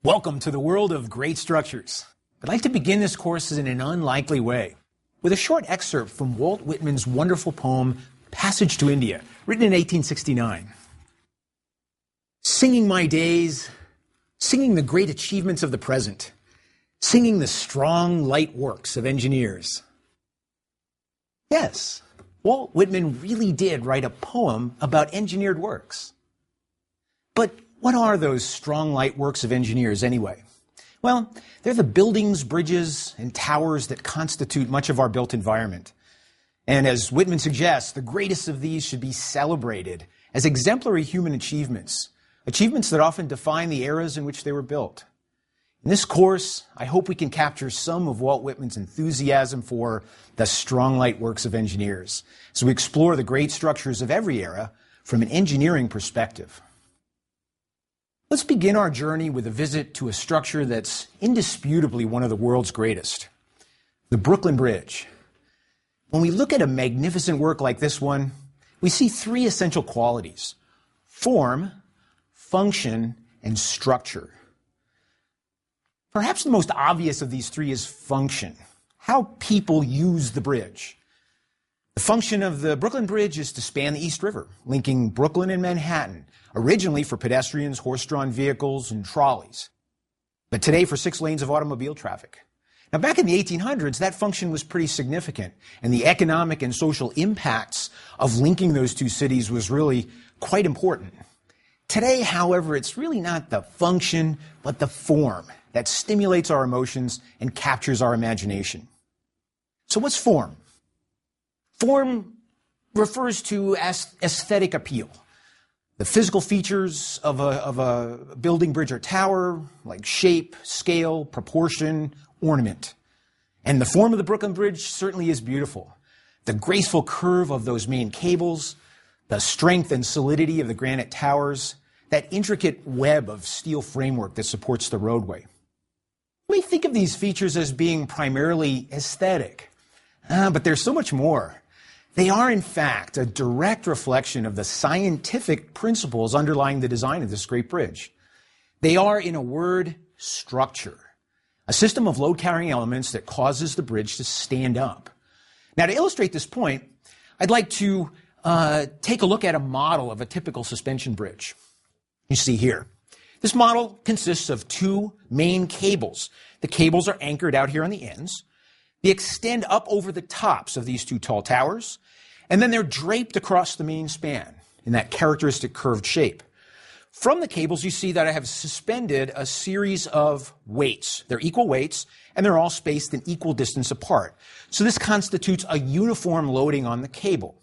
Welcome to the world of great structures. I'd like to begin this course in an unlikely way, with a short excerpt from Walt Whitman's wonderful poem, Passage to India, written in 1869. Singing my days, singing the great achievements of the present, singing the strong, light works of engineers. Yes, Walt Whitman really did write a poem about engineered works. But what are those strong, light works of engineers anyway? Well, they're the buildings, bridges, and towers that constitute much of our built environment. And as Whitman suggests, the greatest of these should be celebrated as exemplary human achievements, achievements that often define the eras in which they were built. In this course, I hope we can capture some of Walt Whitman's enthusiasm for the strong, light works of engineers, as we explore the great structures of every era from an engineering perspective. Let's begin our journey with a visit to a structure that's indisputably one of the world's greatest, the Brooklyn Bridge. When we look at a magnificent work like this one, we see three essential qualities: form, function, and structure. Perhaps the most obvious of these three is function, how people use the bridge. The function of the Brooklyn Bridge is to span the East River, linking Brooklyn and Manhattan, originally for pedestrians, horse-drawn vehicles, and trolleys, but today for 6 lanes of automobile traffic. Now, back in the 1800s, that function was pretty significant, and the economic and social impacts of linking those two cities was really quite important. Today, however, it's really not the function, but the form that stimulates our emotions and captures our imagination. So what's form? Form refers to aesthetic appeal. The physical features of a building, bridge, or tower, like shape, scale, proportion, ornament. And the form of the Brooklyn Bridge certainly is beautiful. The graceful curve of those main cables, the strength and solidity of the granite towers, that intricate web of steel framework that supports the roadway. We think of these features as being primarily aesthetic, but there's so much more. They are, in fact, a direct reflection of the scientific principles underlying the design of this great bridge. They are, in a word, structure, a system of load-carrying elements that causes the bridge to stand up. Now, to illustrate this point, I'd like to take a look at a model of a typical suspension bridge. You see here. This model consists of 2 main cables. The cables are anchored out here on the ends. They extend up over the tops of these 2 tall towers, and then they're draped across the main span in that characteristic curved shape. From the cables, you see that I have suspended a series of weights. They're equal weights, and they're all spaced an equal distance apart. So this constitutes a uniform loading on the cable.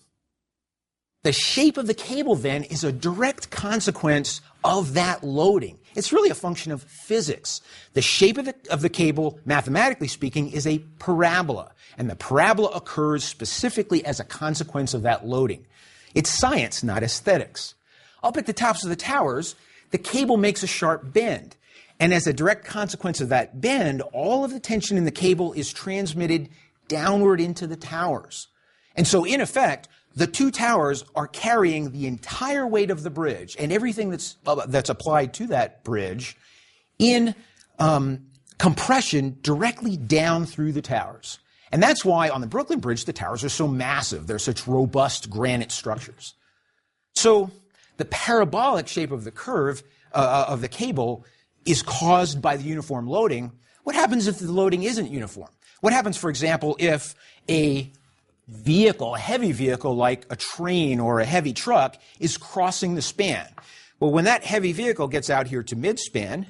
The shape of the cable, then, is a direct consequence of that loading. It's really a function of physics. The shape of the cable, mathematically speaking, is a parabola, and the parabola occurs specifically as a consequence of that loading. It's science, not aesthetics. Up at the tops of the towers, the cable makes a sharp bend, and as a direct consequence of that bend, all of the tension in the cable is transmitted downward into the towers. And so, in effect, the 2 towers are carrying the entire weight of the bridge and everything that's applied to that bridge in compression directly down through the towers. And that's why on the Brooklyn Bridge, the towers are so massive. They're such robust granite structures. So the parabolic shape of the curve of the cable is caused by the uniform loading. What happens if the loading isn't uniform? What happens, for example, if a heavy vehicle like a train or a heavy truck is crossing the span? Well, when that heavy vehicle gets out here to mid-span,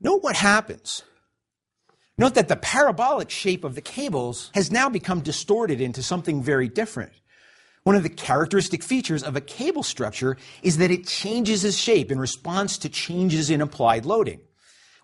note what happens. Note that the parabolic shape of the cables has now become distorted into something very different. One of the characteristic features of a cable structure is that it changes its shape in response to changes in applied loading.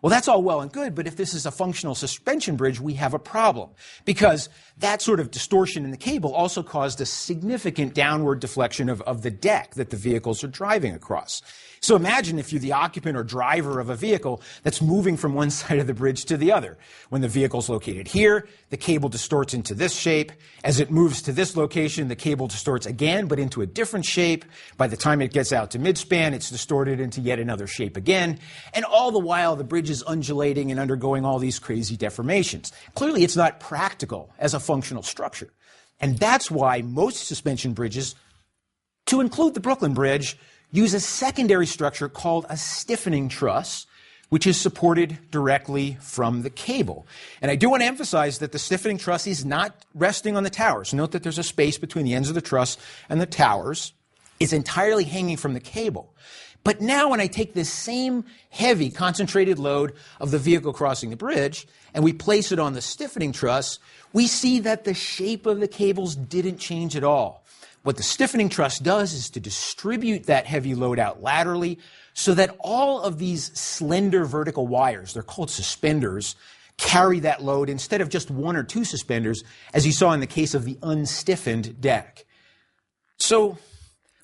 Well, that's all well and good, but if this is a functional suspension bridge, we have a problem, because that sort of distortion in the cable also caused a significant downward deflection of the deck that the vehicles are driving across. So imagine if you're the occupant or driver of a vehicle that's moving from one side of the bridge to the other. When the vehicle's located here, the cable distorts into this shape. As it moves to this location, the cable distorts again, but into a different shape. By the time it gets out to midspan, it's distorted into yet another shape again. And all the while, the bridge is undulating and undergoing all these crazy deformations. Clearly, it's not practical as a functional structure. And that's why most suspension bridges, to include the Brooklyn Bridge, use a secondary structure called a stiffening truss, which is supported directly from the cable. And I do want to emphasize that the stiffening truss is not resting on the towers. Note that there's a space between the ends of the truss and the towers. It's entirely hanging from the cable. But now when I take this same heavy concentrated load of the vehicle crossing the bridge and we place it on the stiffening truss, we see that the shape of the cables didn't change at all. What the stiffening truss does is to distribute that heavy load out laterally so that all of these slender vertical wires, they're called suspenders, carry that load instead of just one or two suspenders, as you saw in the case of the unstiffened deck. So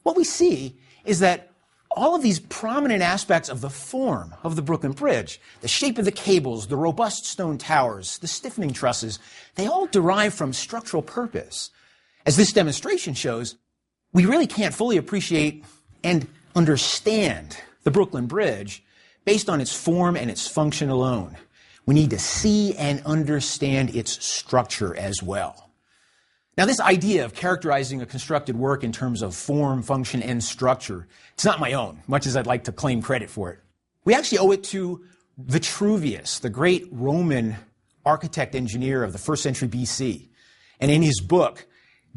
what we see is that all of these prominent aspects of the form of the Brooklyn Bridge, the shape of the cables, the robust stone towers, the stiffening trusses, they all derive from structural purpose. As this demonstration shows, we really can't fully appreciate and understand the Brooklyn Bridge based on its form and its function alone. We need to see and understand its structure as well. Now, this idea of characterizing a constructed work in terms of form, function, and structure, it's not my own, much as I'd like to claim credit for it. We actually owe it to Vitruvius, the great Roman architect engineer of the 1st century BC. And in his book,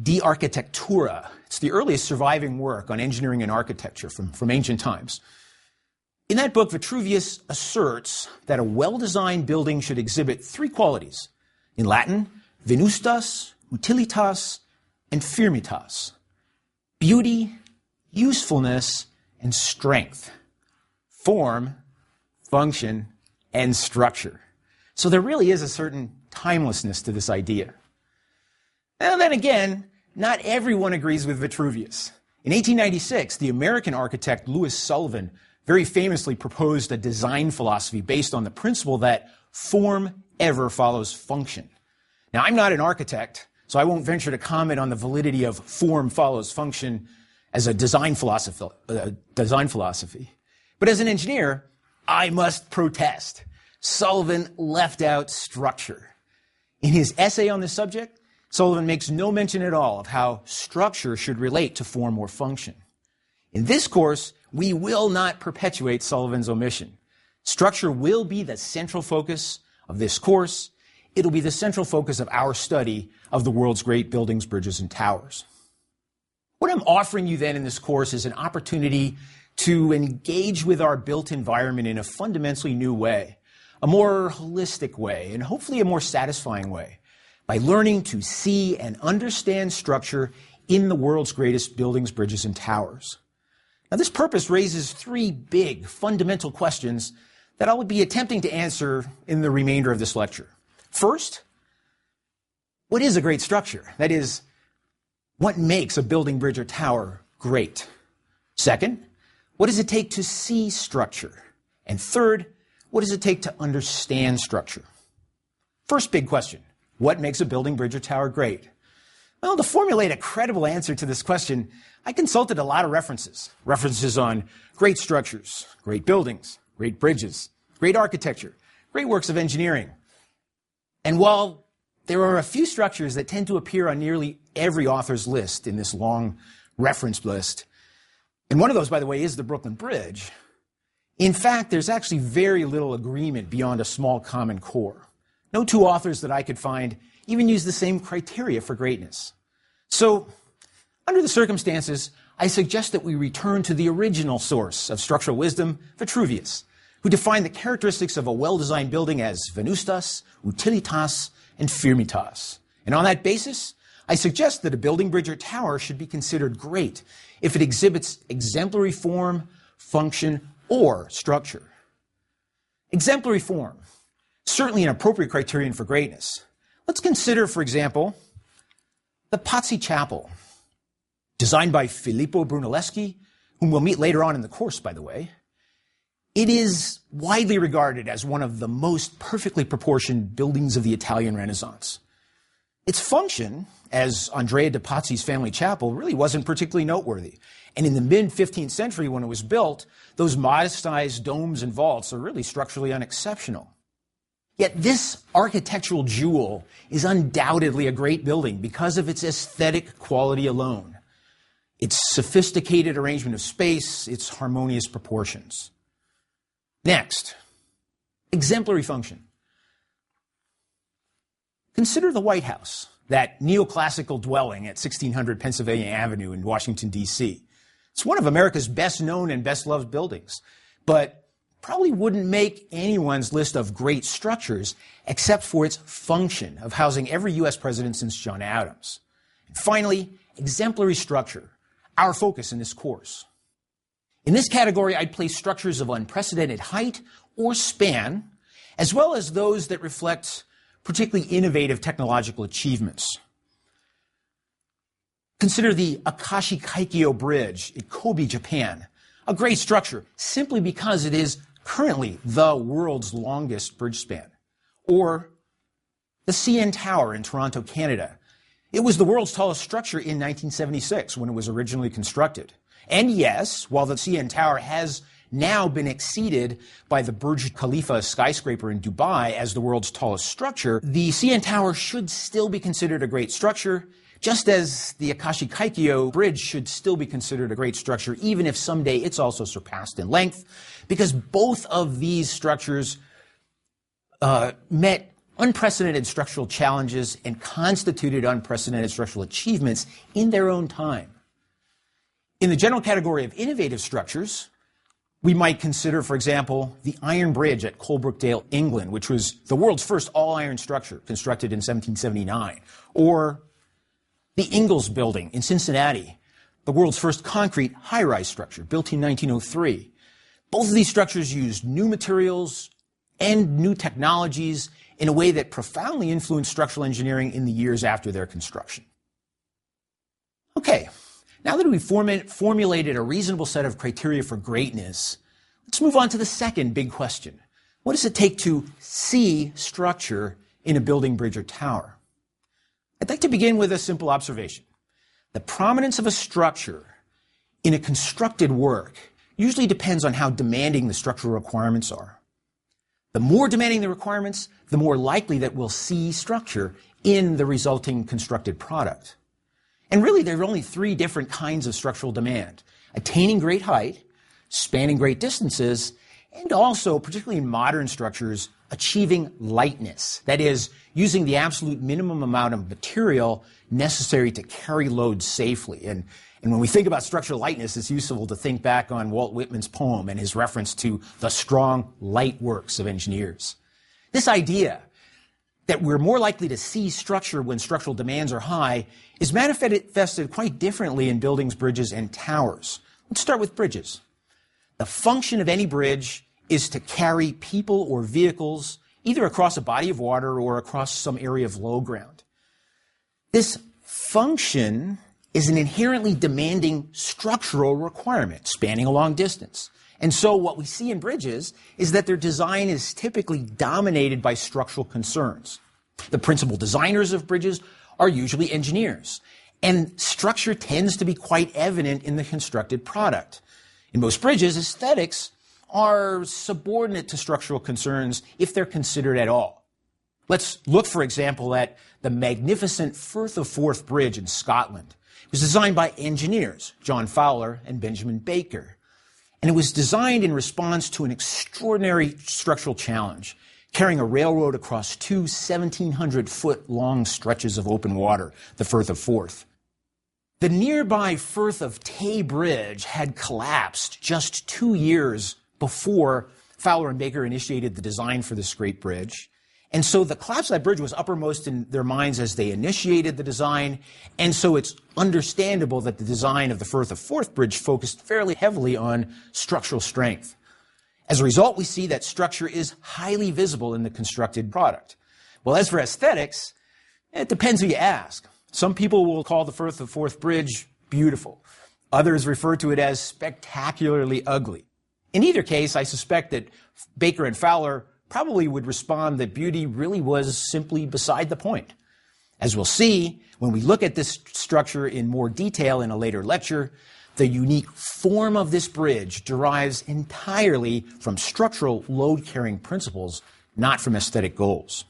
De Architectura, it's the earliest surviving work on engineering and architecture from ancient times. In that book, Vitruvius asserts that a well-designed building should exhibit three qualities. In Latin, venustas, utilitas, and firmitas. Beauty, usefulness, and strength. Form, function, and structure. So there really is a certain timelessness to this idea. And then again, not everyone agrees with Vitruvius. In 1896, the American architect Louis Sullivan very famously proposed a design philosophy based on the principle that form ever follows function. Now, I'm not an architect, so I won't venture to comment on the validity of form follows function as a design philosophy. But as an engineer, I must protest. Sullivan left out structure. In his essay on this subject, Sullivan makes no mention at all of how structure should relate to form or function. In this course, we will not perpetuate Sullivan's omission. Structure will be the central focus of this course. It'll be the central focus of our study of the world's great buildings, bridges, and towers. What I'm offering you then in this course is an opportunity to engage with our built environment in a fundamentally new way, a more holistic way, and hopefully a more satisfying way, by learning to see and understand structure in the world's greatest buildings, bridges, and towers. Now, this purpose raises three big fundamental questions that I will be attempting to answer in the remainder of this lecture. First, what is a great structure? That is, what makes a building, bridge, or tower great? Second, what does it take to see structure? And third, what does it take to understand structure? First big question. What makes a building, bridge, or tower great? Well, to formulate a credible answer to this question, I consulted a lot of references. References on great structures, great buildings, great bridges, great architecture, great works of engineering. And while there are a few structures that tend to appear on nearly every author's list in this long reference list, and one of those, by the way, is the Brooklyn Bridge, in fact, there's actually very little agreement beyond a small common core. No two authors that I could find even use the same criteria for greatness. So, under the circumstances, I suggest that we return to the original source of structural wisdom, Vitruvius, who defined the characteristics of a well-designed building as venustas, utilitas, and firmitas. And on that basis, I suggest that a building, bridge, or tower should be considered great if it exhibits exemplary form, function, or structure. Exemplary form, certainly an appropriate criterion for greatness. Let's consider, for example, the Potsy Chapel, designed by Filippo Brunelleschi, whom we'll meet later on in the course, by the way. It is widely regarded as one of the most perfectly proportioned buildings of the Italian Renaissance. Its function, as Andrea de Pozzi's family chapel, really wasn't particularly noteworthy. And in the mid-15th century, when it was built, those modest-sized domes and vaults are really structurally unexceptional. Yet this architectural jewel is undoubtedly a great building because of its aesthetic quality alone, its sophisticated arrangement of space, its harmonious proportions. Next, exemplary function. Consider the White House, that neoclassical dwelling at 1600 Pennsylvania Avenue in Washington, D.C. It's one of America's best-known and best-loved buildings, but probably wouldn't make anyone's list of great structures except for its function of housing every U.S. president since John Adams. And finally, exemplary structure, our focus in this course. In this category, I'd place structures of unprecedented height or span, as well as those that reflect particularly innovative technological achievements. Consider the Akashi Kaikyo Bridge in Kobe, Japan, a great structure simply because it is currently the world's longest bridge span. Or the CN Tower in Toronto, Canada. It was the world's tallest structure in 1976 when it was originally constructed. And yes, while the CN Tower has now been exceeded by the Burj Khalifa skyscraper in Dubai as the world's tallest structure, the CN Tower should still be considered a great structure, just as the Akashi Kaikyo Bridge should still be considered a great structure, even if someday it's also surpassed in length, because both of these structures met unprecedented structural challenges and constituted unprecedented structural achievements in their own time. In the general category of innovative structures, we might consider, for example, the Iron Bridge at Coalbrookdale, England, which was the world's first all-iron structure constructed in 1779. Or the Ingalls Building in Cincinnati, the world's first concrete high-rise structure built in 1903. Both of these structures used new materials and new technologies in a way that profoundly influenced structural engineering in the years after their construction. Okay. Now that we've formulated a reasonable set of criteria for greatness, let's move on to the second big question. What does it take to see structure in a building, bridge, or tower? I'd like to begin with a simple observation. The prominence of a structure in a constructed work usually depends on how demanding the structural requirements are. The more demanding the requirements, the more likely that we'll see structure in the resulting constructed product. And really, there are only three different kinds of structural demand: attaining great height, spanning great distances, and also, particularly in modern structures, achieving lightness. That is, using the absolute minimum amount of material necessary to carry loads safely. And when we think about structural lightness, it's useful to think back on Walt Whitman's poem and his reference to the strong, light works of engineers. This idea that we're more likely to see structure when structural demands are high is manifested quite differently in buildings, bridges, and towers. Let's start with bridges. The function of any bridge is to carry people or vehicles either across a body of water or across some area of low ground. This function is an inherently demanding structural requirement spanning a long distance. And so what we see in bridges is that their design is typically dominated by structural concerns. The principal designers of bridges are usually engineers, and structure tends to be quite evident in the constructed product. In most bridges, aesthetics are subordinate to structural concerns if they're considered at all. Let's look, for example, at the magnificent Firth of Forth Bridge in Scotland. It was designed by engineers, John Fowler and Benjamin Baker. And it was designed in response to an extraordinary structural challenge, carrying a railroad across two 1,700-foot-long stretches of open water, the Firth of Forth. The nearby Firth of Tay Bridge had collapsed just 2 years before Fowler and Baker initiated the design for this great bridge. And so the collapse of that bridge was uppermost in their minds as they initiated the design. And so it's understandable that the design of the Firth of Forth Bridge focused fairly heavily on structural strength. As a result, we see that structure is highly visible in the constructed product. Well, as for aesthetics, it depends who you ask. Some people will call the Firth of Forth Bridge beautiful. Others refer to it as spectacularly ugly. In either case, I suspect that Baker and Fowler probably would respond that beauty really was simply beside the point. As we'll see, when we look at this structure in more detail in a later lecture, the unique form of this bridge derives entirely from structural load-carrying principles, not from aesthetic goals.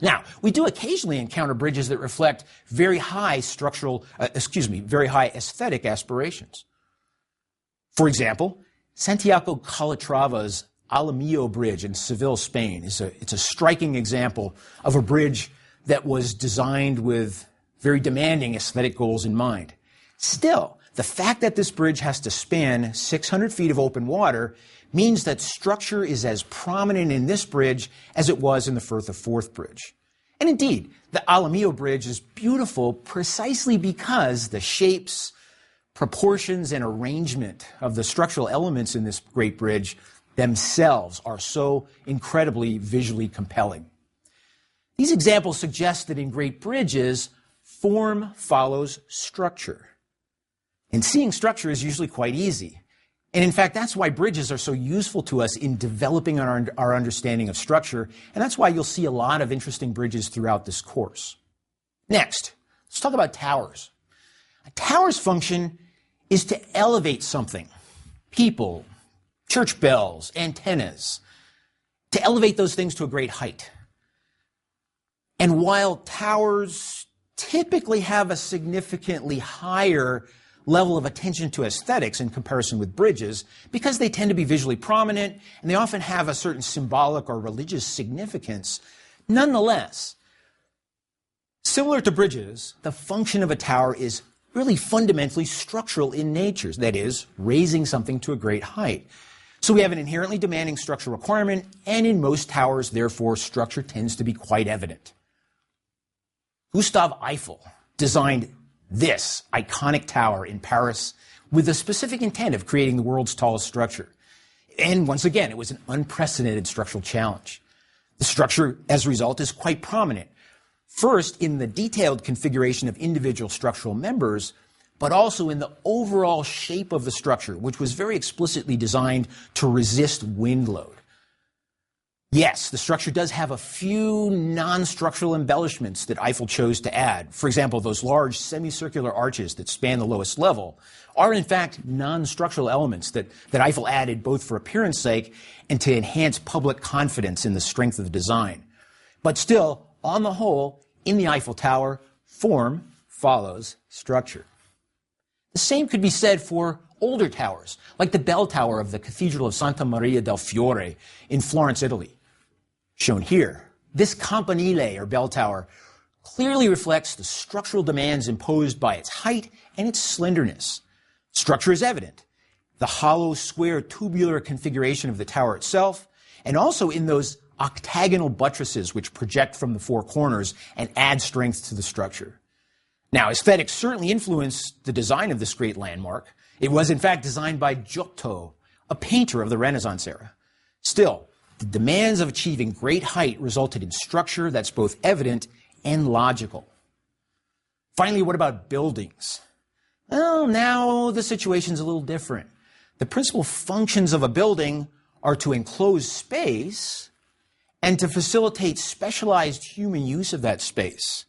Now, we do occasionally encounter bridges that reflect very high very high aesthetic aspirations. For example, Santiago Calatrava's Alameo Bridge in Seville, Spain it's a striking example of a bridge that was designed with very demanding aesthetic goals in mind. Still, the fact that this bridge has to span 600 feet of open water means that structure is as prominent in this bridge as it was in the Firth of Forth Bridge. And indeed, the Alameo Bridge is beautiful precisely because the shapes, proportions, and arrangement of the structural elements in this great bridge themselves are so incredibly visually compelling. These examples suggest that in great bridges, form follows structure. And seeing structure is usually quite easy. And in fact, that's why bridges are so useful to us in developing our understanding of structure, and that's why you'll see a lot of interesting bridges throughout this course. Next, let's talk about towers. A tower's function is to elevate something, people, church bells, antennas, to elevate those things to a great height. And while towers typically have a significantly higher level of attention to aesthetics in comparison with bridges, because they tend to be visually prominent and they often have a certain symbolic or religious significance, nonetheless, similar to bridges, the function of a tower is really fundamentally structural in nature, that is, raising something to a great height. So we have an inherently demanding structural requirement, and in most towers, therefore, structure tends to be quite evident. Gustav Eiffel designed this iconic tower in Paris with a specific intent of creating the world's tallest structure. And once again, it was an unprecedented structural challenge. The structure, as a result, is quite prominent. First, in the detailed configuration of individual structural members, but also in the overall shape of the structure, which was very explicitly designed to resist wind load. Yes, the structure does have a few non-structural embellishments that Eiffel chose to add. For example, those large semicircular arches that span the lowest level are in fact non-structural elements that Eiffel added both for appearance sake and to enhance public confidence in the strength of the design. But still, on the whole, in the Eiffel Tower, form follows structure. The same could be said for older towers, like the bell tower of the Cathedral of Santa Maria del Fiore in Florence, Italy. Shown here, this campanile, or bell tower, clearly reflects the structural demands imposed by its height and its slenderness. Structure is evident. The hollow, square, tubular configuration of the tower itself, and also in those octagonal buttresses which project from the four corners and add strength to the structure. Now, aesthetics certainly influenced the design of this great landmark. It was, in fact, designed by Giotto, a painter of the Renaissance era. Still, the demands of achieving great height resulted in structure that's both evident and logical. Finally, what about buildings? Well, now the situation's a little different. The principal functions of a building are to enclose space and to facilitate specialized human use of that space.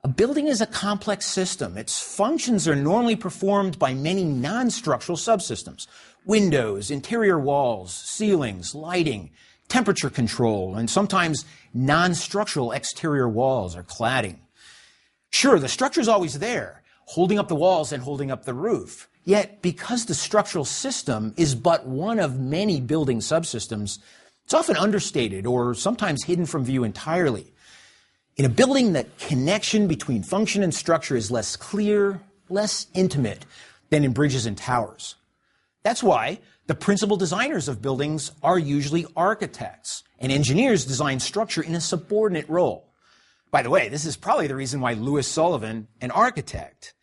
A building is a complex system. Its functions are normally performed by many non-structural subsystems: windows, interior walls, ceilings, lighting, temperature control, and sometimes non-structural exterior walls or cladding. Sure, the structure is always there, holding up the walls and holding up the roof. Yet, because the structural system is but one of many building subsystems, it's often understated or sometimes hidden from view entirely. In a building, the connection between function and structure is less clear, less intimate than in bridges and towers. That's why the principal designers of buildings are usually architects, and engineers design structure in a subordinate role. By the way, this is probably the reason why Louis Sullivan, an architect,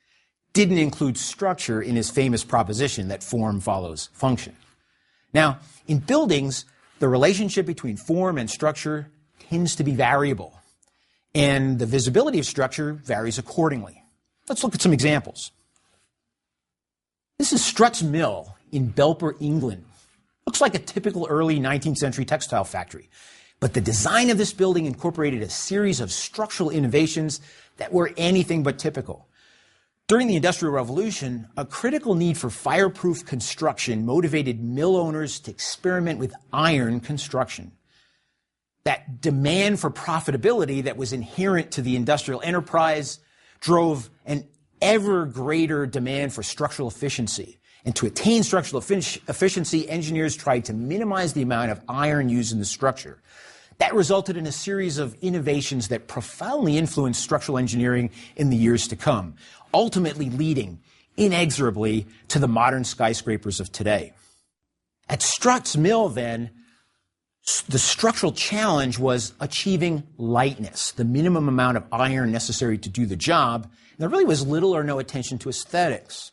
didn't include structure in his famous proposition that form follows function. Now, in buildings, the relationship between form and structure tends to be variable, and the visibility of structure varies accordingly. Let's look at some examples. This is Strutt's Mill in Belper, England. Looks like a typical early 19th century textile factory, but the design of this building incorporated a series of structural innovations that were anything but typical. During the Industrial Revolution, a critical need for fireproof construction motivated mill owners to experiment with iron construction. That demand for profitability that was inherent to the industrial enterprise drove an ever greater demand for structural efficiency. And to attain structural efficiency, engineers tried to minimize the amount of iron used in the structure. That resulted in a series of innovations that profoundly influenced structural engineering in the years to come, ultimately leading inexorably to the modern skyscrapers of today. At Strutt's Mill, then, the structural challenge was achieving lightness, the minimum amount of iron necessary to do the job. And there really was little or no attention to aesthetics.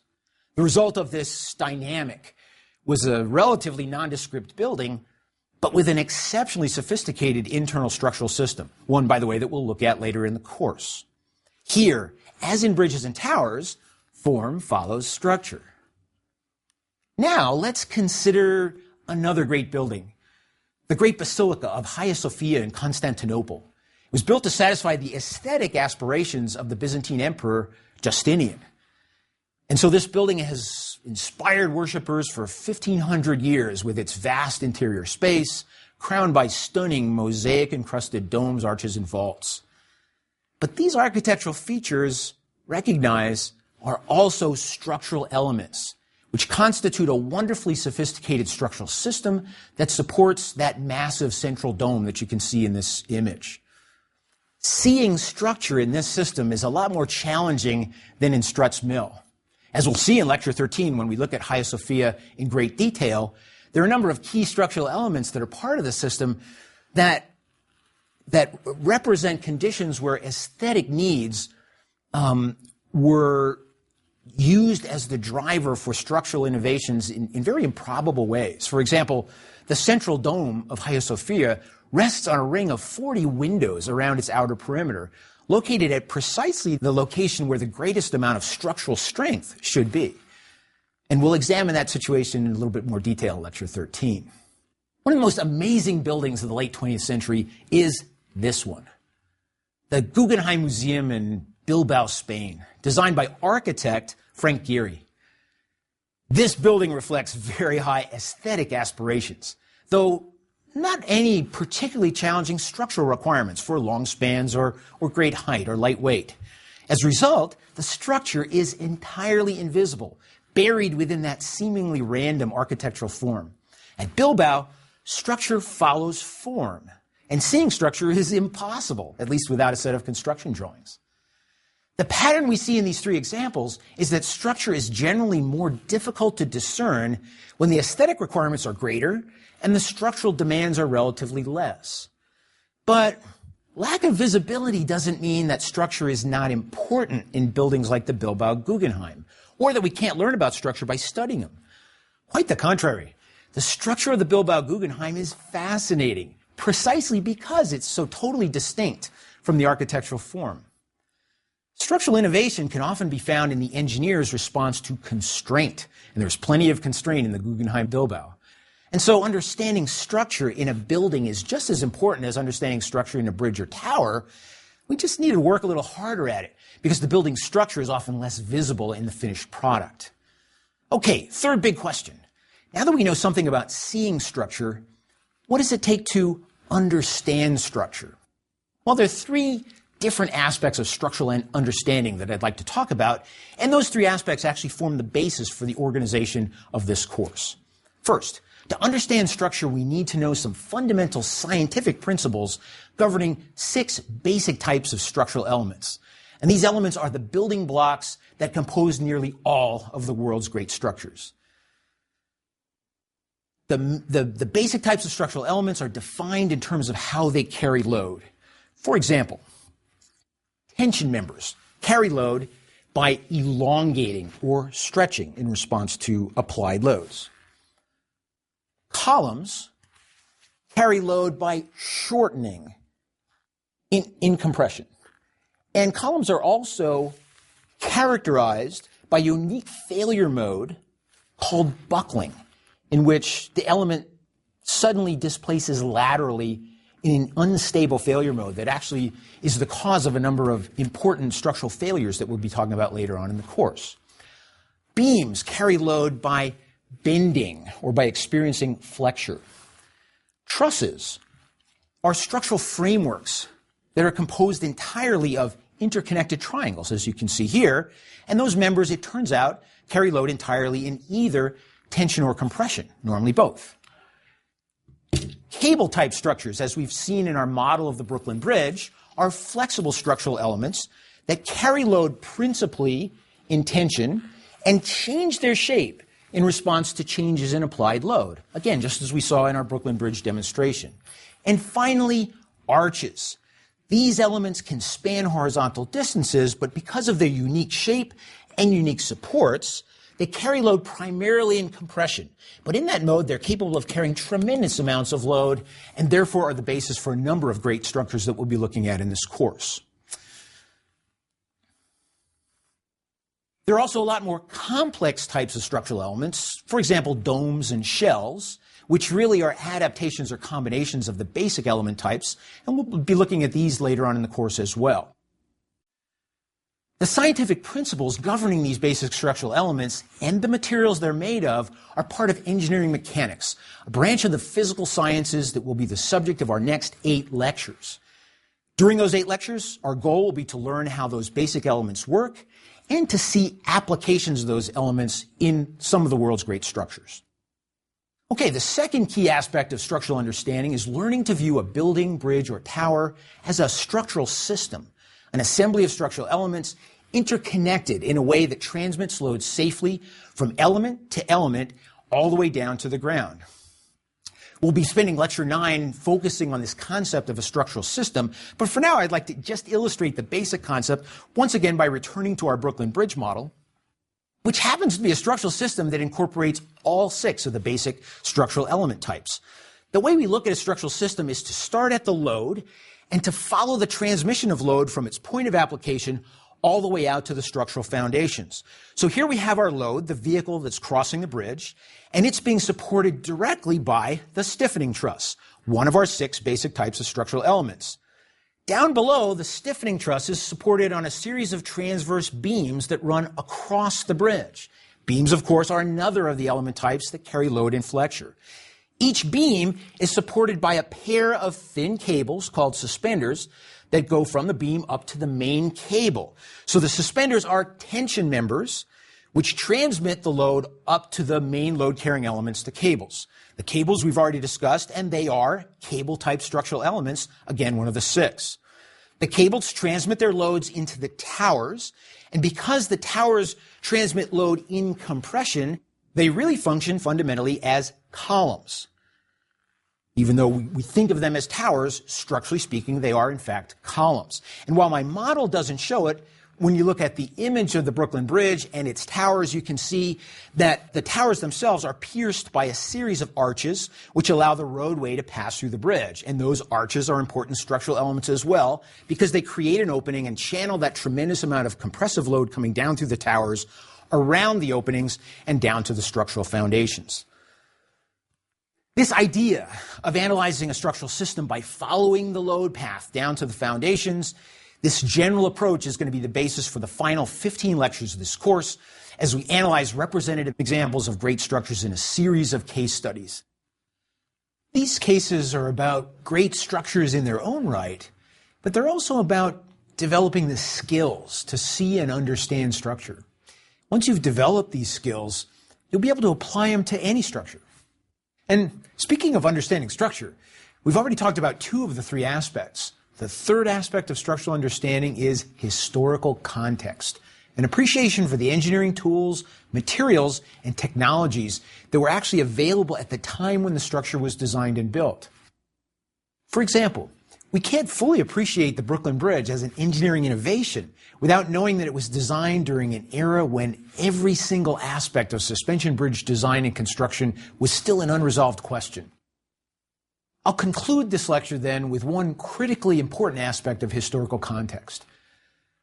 The result of this dynamic was a relatively nondescript building, but with an exceptionally sophisticated internal structural system, one, by the way, that we'll look at later in the course. Here, as in bridges and towers, form follows structure. Now, let's consider another great building, the Great Basilica of Hagia Sophia in Constantinople. It was built to satisfy the aesthetic aspirations of the Byzantine Emperor Justinian. And so this building has inspired worshippers for 1,500 years with its vast interior space, crowned by stunning mosaic-encrusted domes, arches, and vaults. But these architectural features, recognize, are also structural elements, which constitute a wonderfully sophisticated structural system that supports that massive central dome that you can see in this image. Seeing structure in this system is a lot more challenging than in Strutt's Mill. As we'll see in Lecture 13, when we look at Hagia Sophia in great detail, there are a number of key structural elements that are part of the system that represent conditions where aesthetic needs were used as the driver for structural innovations in very improbable ways. For example, the central dome of Hagia Sophia rests on a ring of 40 windows around its outer perimeter, located at precisely the location where the greatest amount of structural strength should be. And we'll examine that situation in a little bit more detail in Lecture 13. One of the most amazing buildings of the late 20th century is this one, the Guggenheim Museum in Bilbao, Spain, designed by architect Frank Gehry. This building reflects very high aesthetic aspirations, though not any particularly challenging structural requirements for long spans or great height or light weight. As a result, the structure is entirely invisible, buried within that seemingly random architectural form. At Bilbao, structure follows form, and seeing structure is impossible, at least without a set of construction drawings. The pattern we see in these three examples is that structure is generally more difficult to discern when the aesthetic requirements are greater and the structural demands are relatively less. But lack of visibility doesn't mean that structure is not important in buildings like the Bilbao Guggenheim, or that we can't learn about structure by studying them. Quite the contrary. The structure of the Bilbao Guggenheim is fascinating, precisely because it's so totally distinct from the architectural form. Structural innovation can often be found in the engineer's response to constraint, and there's plenty of constraint in the Guggenheim Bilbao. And so understanding structure in a building is just as important as understanding structure in a bridge or tower. We just need to work a little harder at it, because the building's structure is often less visible in the finished product. Okay, third big question. Now that we know something about seeing structure, what does it take to understand structure? Well, there are three different aspects of structural understanding that I'd like to talk about, and those three aspects actually form the basis for the organization of this course. First, to understand structure, we need to know some fundamental scientific principles governing 6 basic types of structural elements. And these elements are the building blocks that compose nearly all of the world's great structures. The basic types of structural elements are defined in terms of how they carry load. For example, tension members carry load by elongating or stretching in response to applied loads. columns carry load by shortening in compression. And columns are also characterized by a unique failure mode called buckling, in which the element suddenly displaces laterally in an unstable failure mode that actually is the cause of a number of important structural failures that we'll be talking about later on in the course. Beams carry load by bending or by experiencing flexure. Trusses are structural frameworks that are composed entirely of interconnected triangles, as you can see here, and those members, it turns out, carry load entirely in either tension or compression, normally both. Cable-type structures, as we've seen in our model of the Brooklyn Bridge, are flexible structural elements that carry load principally in tension and change their shape in response to changes in applied load. Again, just as we saw in our Brooklyn Bridge demonstration. And finally, arches. These elements can span horizontal distances, but because of their unique shape and unique supports, they carry load primarily in compression. But in that mode, they're capable of carrying tremendous amounts of load and therefore are the basis for a number of great structures that we'll be looking at in this course. There are also a lot more complex types of structural elements, for example, domes and shells, which really are adaptations or combinations of the basic element types, and we'll be looking at these later on in the course as well. The scientific principles governing these basic structural elements and the materials they're made of are part of engineering mechanics, a branch of the physical sciences that will be the subject of our next 8 lectures. During those 8 lectures, our goal will be to learn how those basic elements work and to see applications of those elements in some of the world's great structures. Okay, the second key aspect of structural understanding is learning to view a building, bridge, or tower as a structural system, an assembly of structural elements interconnected in a way that transmits load safely from element to element all the way down to the ground. We'll be spending lecture 9 focusing on this concept of a structural system, but for now I'd like to just illustrate the basic concept once again by returning to our Brooklyn Bridge model, which happens to be a structural system that incorporates all 6 of the basic structural element types. The way we look at a structural system is to start at the load and to follow the transmission of load from its point of application all the way out to the structural foundations. So here we have our load, the vehicle that's crossing the bridge, and it's being supported directly by the stiffening truss, one of our 6 basic types of structural elements. Down below, the stiffening truss is supported on a series of transverse beams that run across the bridge. Beams, of course, are another of the element types that carry load in flexure. Each beam is supported by a pair of thin cables called suspenders that go from the beam up to the main cable. So the suspenders are tension members which transmit the load up to the main load-carrying elements, the cables. The cables we've already discussed, and they are cable-type structural elements, again, one of the 6. The cables transmit their loads into the towers, and because the towers transmit load in compression, they really function fundamentally as columns. Even though we think of them as towers, structurally speaking, they are in fact columns. And while my model doesn't show it, when you look at the image of the Brooklyn Bridge and its towers, you can see that the towers themselves are pierced by a series of arches which allow the roadway to pass through the bridge. And those arches are important structural elements as well because they create an opening and channel that tremendous amount of compressive load coming down through the towers around the openings and down to the structural foundations. This idea of analyzing a structural system by following the load path down to the foundations, this general approach is going to be the basis for the final 15 lectures of this course as we analyze representative examples of great structures in a series of case studies. These cases are about great structures in their own right, but they're also about developing the skills to see and understand structure. Once you've developed these skills, you'll be able to apply them to any structure. And speaking of understanding structure, we've already talked about 2 of the 3 aspects. The third aspect of structural understanding is historical context, an appreciation for the engineering tools, materials, and technologies that were actually available at the time when the structure was designed and built. For example, We can't fully appreciate the Brooklyn Bridge as an engineering innovation without knowing that it was designed during an era when every single aspect of suspension bridge design and construction was still an unresolved question. I'll conclude this lecture then with one critically important aspect of historical context.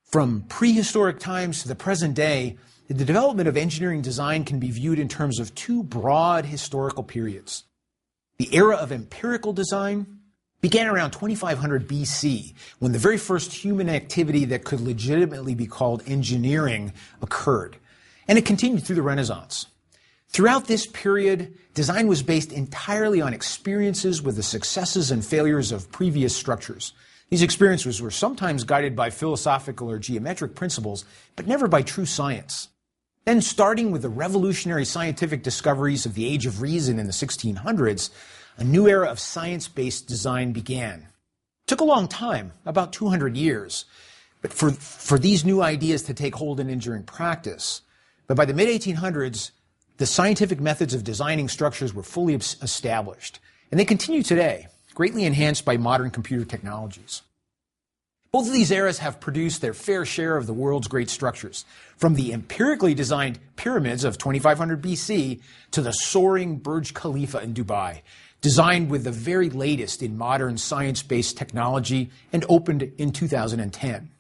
From prehistoric times to the present day, the development of engineering design can be viewed in terms of two broad historical periods. The era of empirical design began around 2500 BC, when the very first human activity that could legitimately be called engineering occurred, and it continued through the Renaissance. Throughout this period, design was based entirely on experiences with the successes and failures of previous structures. These experiences were sometimes guided by philosophical or geometric principles, but never by true science. Then, starting with the revolutionary scientific discoveries of the Age of Reason in the 1600s, a new era of science-based design began. It took a long time, about 200 years, but for these new ideas to take hold in engineering practice. But by the mid-1800s, the scientific methods of designing structures were fully established, and they continue today, greatly enhanced by modern computer technologies. Both of these eras have produced their fair share of the world's great structures, from the empirically designed pyramids of 2500 BC to the soaring Burj Khalifa in Dubai, designed with the very latest in modern science-based technology and opened in 2010.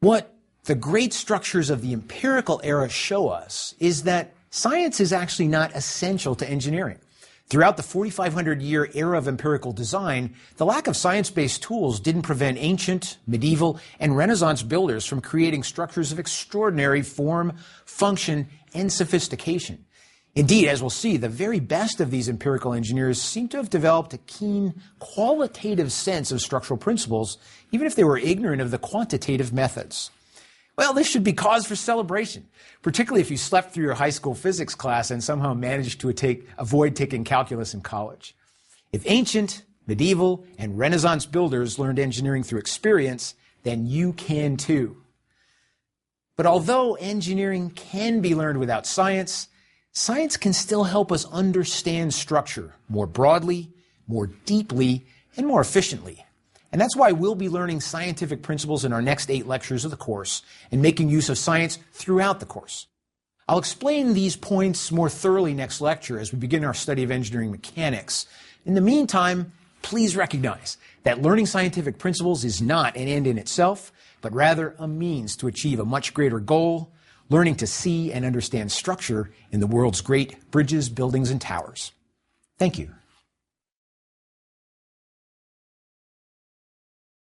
What the great structures of the empirical era show us is that science is actually not essential to engineering. Throughout the 4,500-year era of empirical design, the lack of science-based tools didn't prevent ancient, medieval, and Renaissance builders from creating structures of extraordinary form, function, and sophistication. Indeed, as we'll see, the very best of these empirical engineers seem to have developed a keen qualitative sense of structural principles, even if they were ignorant of the quantitative methods. Well, this should be cause for celebration, particularly if you slept through your high school physics class and somehow managed to avoid taking calculus in college. If ancient, medieval, and Renaissance builders learned engineering through experience, then you can too. But although engineering can be learned without science, science can still help us understand structure more broadly, more deeply, and more efficiently. And that's why we'll be learning scientific principles in our next 8 lectures of the course and making use of science throughout the course. I'll explain these points more thoroughly next lecture as we begin our study of engineering mechanics. In the meantime, please recognize that learning scientific principles is not an end in itself, but rather a means to achieve a much greater goal, learning to see and understand structure in the world's great bridges, buildings, and towers. Thank you.